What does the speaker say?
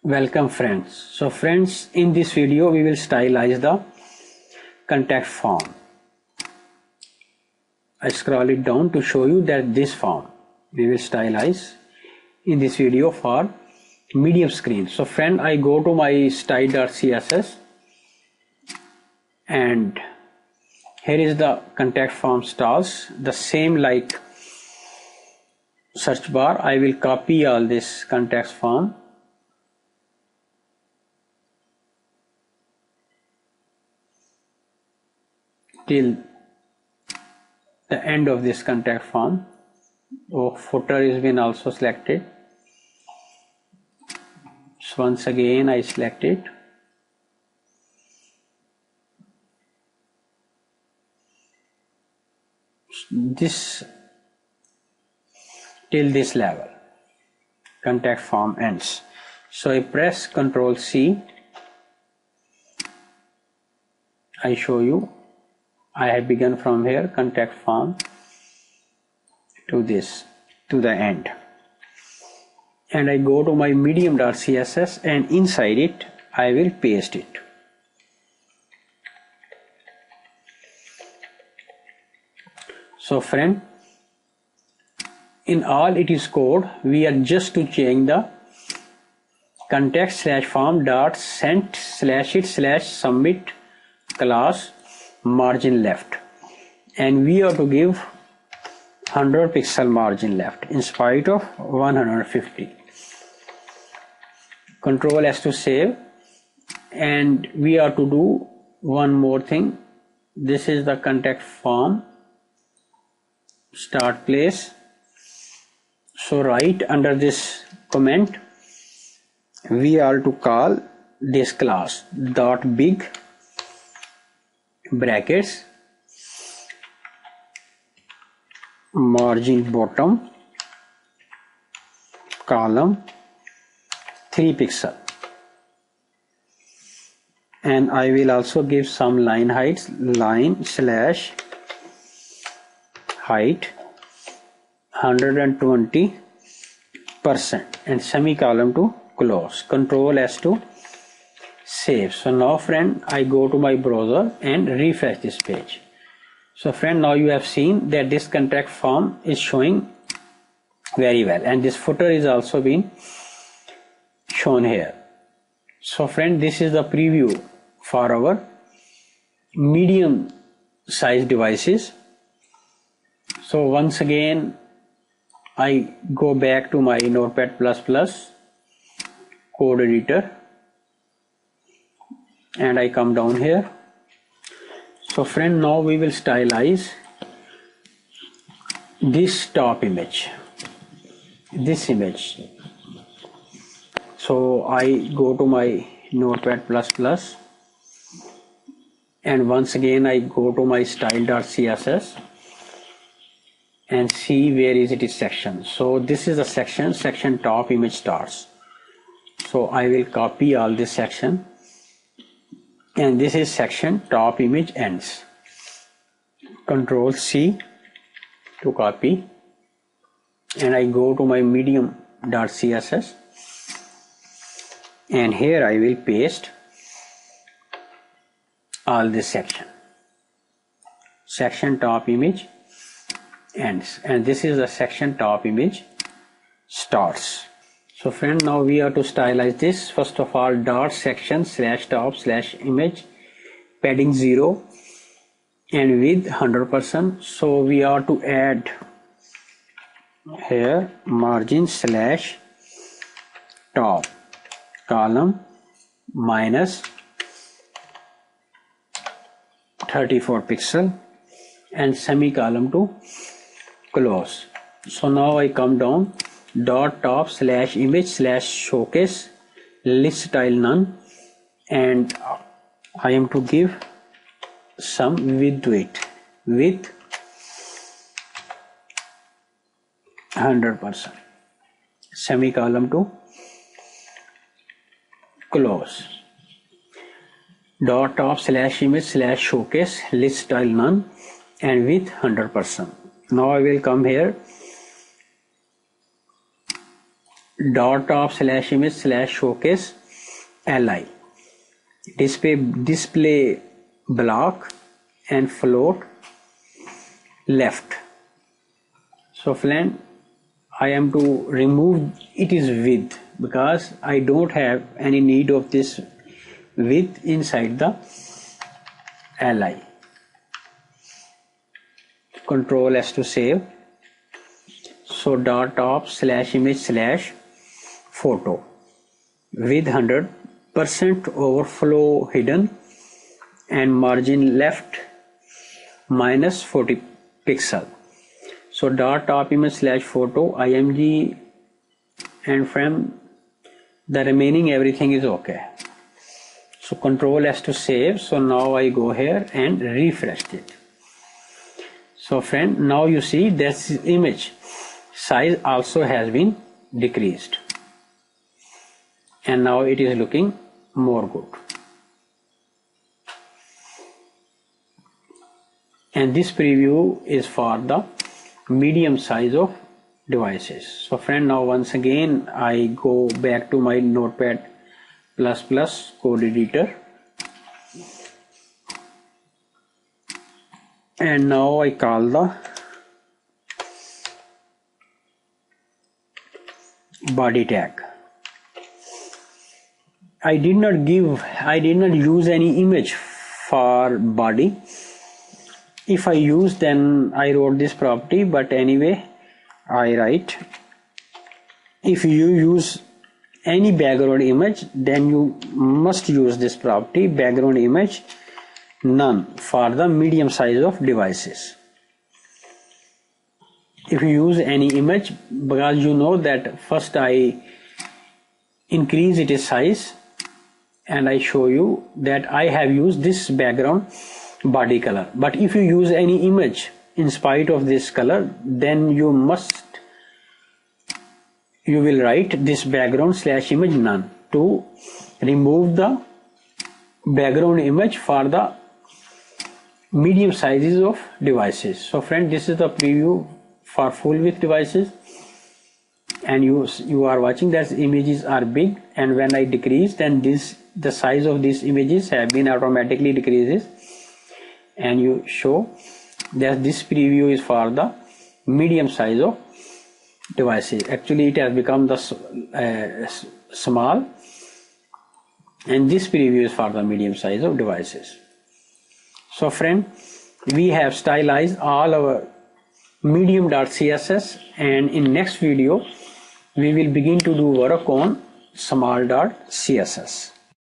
Welcome friends. So friends, in this video we will stylize the contact form. I scroll it down to show you that this form we will stylize in this video for medium screen. So friend, I go to my style.css and here is the contact form styles, the same like search bar. I will copy all this contact form till the end of this contact form. Footer has been also selected. So once again I select it. This till this level contact form ends. So I press Ctrl C. I show you I have begun from here contact form to this, to the end, and I go to my medium.css and inside it I will paste it. So friend, in all it is code, we are just to change the context/form.sent/it/submit class margin left, and we have to give 100 pixel margin left in spite of 150. Control S to save, and we have to do one more thing. This is the contact form start place. So right under this comment we are to call this class dot big brackets margin bottom column 3 pixel, and I will also give some line heights, line/height 120% and semicolon to close. Control S to save. So now friend, I go to my browser and refresh this page. So friend, now you have seen that this contact form is showing very well, and this footer is also being shown here. So friend, this is the preview for our medium size devices. So once again I go back to my Notepad++ code editor and I come down here. So friend, now we will stylize this top image, this image. So I go to my Notepad++ and once again I go to my style.css and see where is it section. So this is the section top image starts. So I will copy all this section, and this is section top image ends. Control C to copy, and I go to my medium.css and here I will paste all this section top image ends, and this is the section top image starts. So friend, now we have to stylize this. First of all, dot section/top/image padding 0 and width 100%. So we have to add here margin/top column minus 34 pixel and semicolon to close. So now I come down, dot top/image/showcase list style none, and I am to give some width to it, width 100%, semicolon to close. Dot top/image/showcase list style none and width 100%. Now I will come here dot top slash image slash showcase li display block and float left. So friend, I am to remove it is width because I don't have any need of this width inside the li. Control S to save. So dot top slash image slash photo with 100% overflow hidden and margin left minus 40 pixel. So dot top image slash photo img and frame, the remaining everything is okay. So control S to save. So now I go here and refresh it. So friend, now you see this image size also has been decreased and now it is looking more good. And this preview is for the medium size of devices. So friend, now once again I go back to my Notepad++ code editor and now I call the body tag. I did not use any image for body. If I use, then I wrote this property, but anyway I write if you use any background image, then you must use this property background image none for the medium size of devices. If you use any image, because you know that first I increase its size and I show you that I have used this background body color. But if you use any image in spite of this color, then you will write this background slash image none to remove the background image for the medium sizes of devices. So friend, this is the preview for full width devices, and you are watching that images are big, and when I decrease, then the size of these images have been automatically decreases, and you show that this preview is for the medium size of devices. Actually it has become the small, and this preview is for the medium size of devices. So friend, we have stylized all our medium.css, and in next video we will begin to do work on small.css.